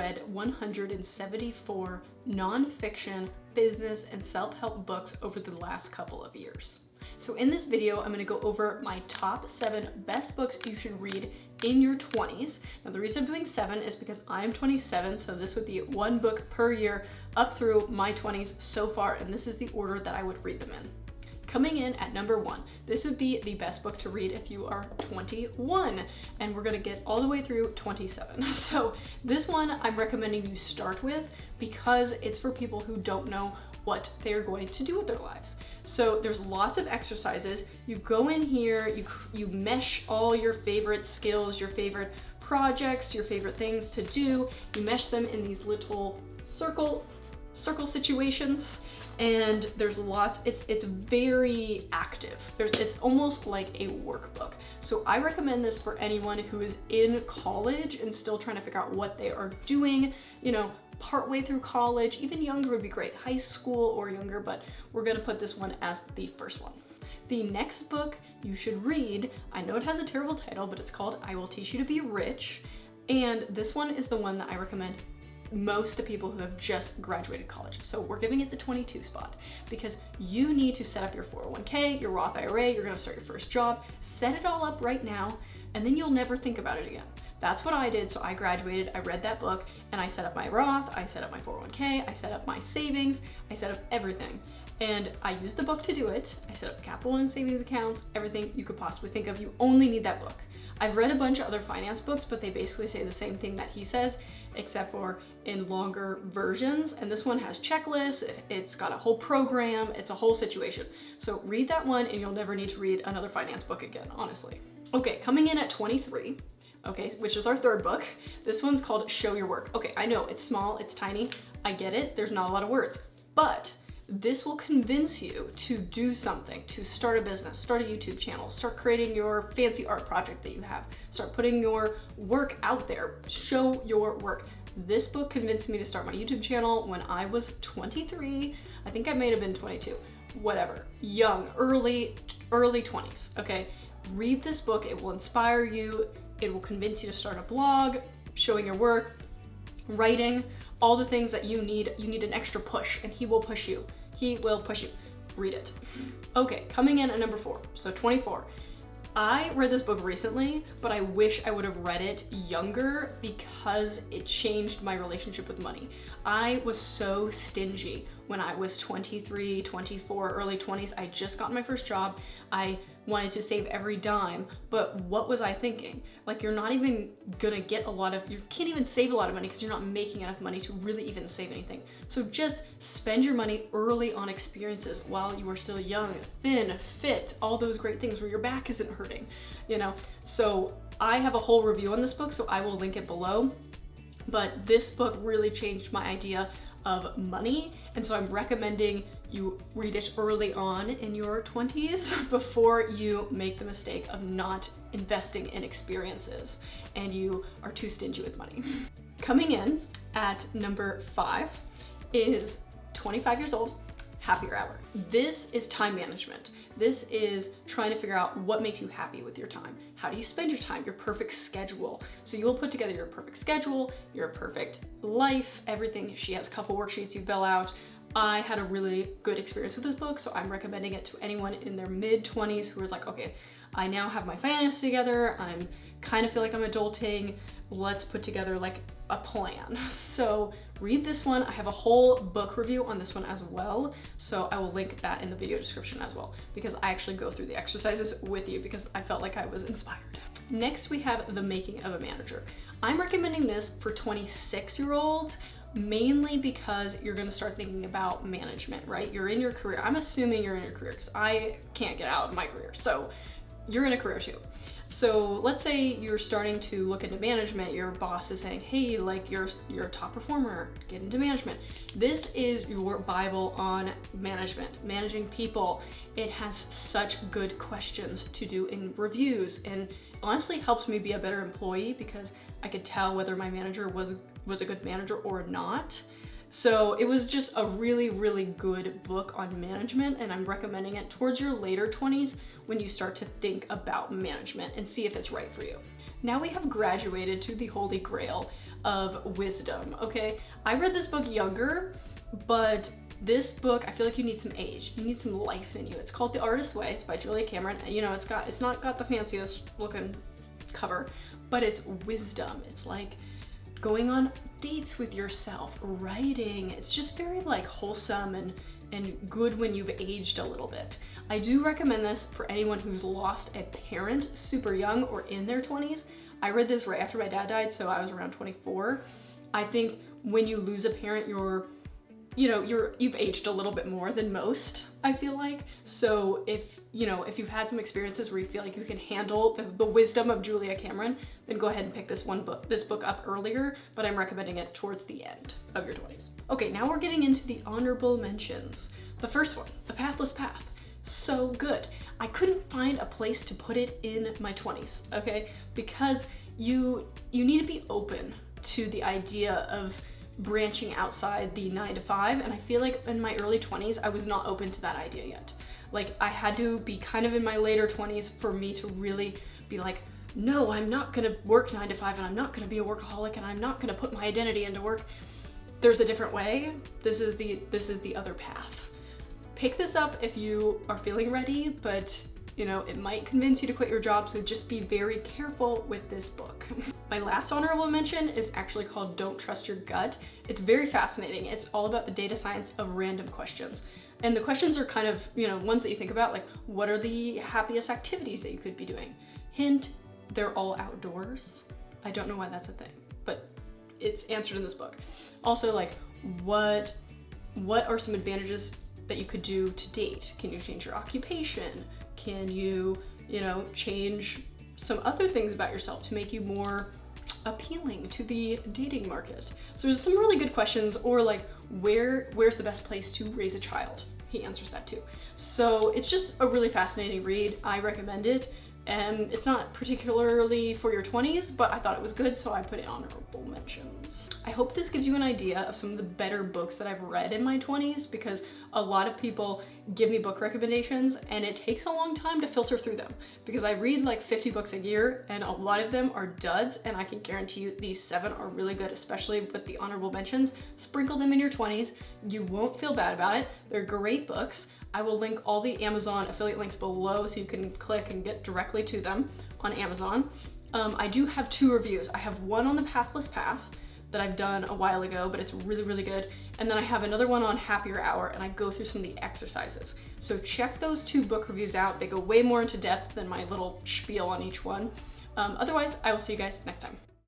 read 174 nonfiction, business, and self-help books over the last couple of years. So in this video, I'm gonna go over my top 7 best books you should read in your 20s. Now the reason I'm doing 7 is because I'm 27, so this would be 1 book per year up through my 20s so far, and this is the order that I would read them in. Coming in at number 1, this would be the best book to read if you are 21, and we're gonna get all the way through 27. So this one I'm recommending you start with because it's for people who don't know what they're going to do with their lives. So there's lots of exercises. You go in here, you mesh all your favorite skills, your favorite projects, your favorite things to do, you mesh them in these little circle situations. And there's lots, it's very active. It's almost like a workbook. So I recommend this for anyone who is in college and still trying to figure out what they are doing, you know, partway through college. Even younger would be great, high school or younger, but we're gonna put this one as the first one. The next book you should read, I know it has a terrible title, but it's called I Will Teach You to Be Rich. And this one is the one that I recommend most to people who have just graduated college. So we're giving it the 22 spot because you need to set up your 401k, your Roth IRA, you're gonna start your first job, set it all up right now, and then you'll never think about it again. That's what I did. So I graduated, I read that book, and I set up my Roth, I set up my 401k, I set up my savings, I set up everything. And I used the book to do it. I set up capital and savings accounts, everything you could possibly think of. You only need that book. I've read a bunch of other finance books, but they basically say the same thing that he says, except for in longer versions. And this one has checklists, it's got a whole program, it's a whole situation. So read that one and you'll never need to read another finance book again, honestly. Okay, coming in at 23, okay, which is our third book. This one's called Show Your Work. Okay, I know it's small, it's tiny, I get it, there's not a lot of words, but this will convince you to do something, to start a business, start a YouTube channel, start creating your fancy art project that you have, start putting your work out there, show your work. This book convinced me to start my YouTube channel when I was 23. I think I may have been 22, whatever, young, early 20s, okay? Read this book, it will inspire you, it will convince you to start a blog, showing your work, writing, all the things that you need an extra push, and he will push you. He will push you. Read it. Okay, coming in at number 4, so 24. I read this book recently, but I wish I would have read it younger because it changed my relationship with money. I was so stingy when I was 23, 24, early 20s. I just got my first job. I wanted to save every dime, but what was I thinking? Like, you're not even gonna get you can't even save a lot of money because you're not making enough money to really even save anything. So just spend your money early on experiences while you are still young, thin, fit, all those great things where your back isn't hurting, you know? So I have a whole review on this book, so I will link it below. But this book really changed my idea of money, and so I'm recommending you read it early on in your 20s before you make the mistake of not investing in experiences and you are too stingy with money. Coming in at number 5 is 25 years old, Happier Hour. This is time management. This is trying to figure out what makes you happy with your time. How do you spend your time, your perfect schedule? So you'll put together your perfect schedule, your perfect life, everything. She has a couple worksheets you fill out. I had a really good experience with this book, so I'm recommending it to anyone in their mid-20s who is like, okay, I now have my finances together, I'm kind of feel like I'm adulting, let's put together like a plan. So read this one. I have a whole book review on this one as well, so I will link that in the video description as well, because I actually go through the exercises with you because I felt like I was inspired. Next, we have The Making of a Manager. I'm recommending this for 26-year-olds, mainly because you're gonna start thinking about management, right? You're in your career. I'm assuming you're in your career because I can't get out of my career. So you're in a career too. So let's say you're starting to look into management, your boss is saying, hey, like you're a top performer, get into management. This is your Bible on management, managing people. It has such good questions to do in reviews, and honestly helps me be a better employee because I could tell whether my manager was a good manager or not. So it was just a really, really good book on management, and I'm recommending it towards your later 20s when you start to think about management and see if it's right for you. Now we have graduated to the Holy Grail of wisdom, okay? I read this book younger, but this book, I feel like you need some age. You need some life in you. It's called The Artist's Way. It's by Julia Cameron. You know, it's not got the fanciest looking cover, but it's wisdom. It's like going on dates with yourself, writing. It's just very like wholesome and good when you've aged a little bit. I do recommend this for anyone who's lost a parent super young or in their 20s. I read this right after my dad died, so I was around 24. I think when you lose a parent, you've aged a little bit more than most, I feel like. So if you've had some experiences where you feel like you can handle the wisdom of Julia Cameron, then go ahead and pick this book up earlier, but I'm recommending it towards the end of your 20s. Okay, now we're getting into the honorable mentions. The first one, The Pathless Path. So good. I couldn't find a place to put it in my 20s, okay? Because you need to be open to the idea of branching outside the 9 to 5, and I feel like in my early 20s I was not open to that idea yet. Like, I had to be kind of in my later 20s for me to really be like, no, I'm not gonna work 9 to 5, and I'm not gonna be a workaholic, and I'm not gonna put my identity into work. There's a different way. This is the other path. Pick this up if you are feeling ready, but it might convince you to quit your job, so just be very careful with this book. My last honorable mention is actually called Don't Trust Your Gut. It's very fascinating. It's all about the data science of random questions. And the questions are kind of, ones that you think about, like, what are the happiest activities that you could be doing? Hint, they're all outdoors. I don't know why that's a thing, but it's answered in this book. Also, like, what are some advantages that you could do to date? Can you change your occupation? Can you, change some other things about yourself to make you more appealing to the dating market? So there's some really good questions, or like, where's the best place to raise a child? He answers that too. So it's just a really fascinating read. I recommend it. And it's not particularly for your 20s, but I thought it was good, so I put it in honorable mentions. I hope this gives you an idea of some of the better books that I've read in my 20s, because a lot of people give me book recommendations and it takes a long time to filter through them, because I read like 50 books a year and a lot of them are duds, and I can guarantee you these 7 are really good, especially with the honorable mentions. Sprinkle them in your 20s. You won't feel bad about it. They're great books. I will link all the Amazon affiliate links below so you can click and get directly to them on Amazon. I do have 2 reviews. I have one on The Pathless Path that I've done a while ago, but it's really, really good. And then I have another one on Happier Hour, and I go through some of the exercises. So check those 2 book reviews out. They go way more into depth than my little spiel on each one. Otherwise, I will see you guys next time.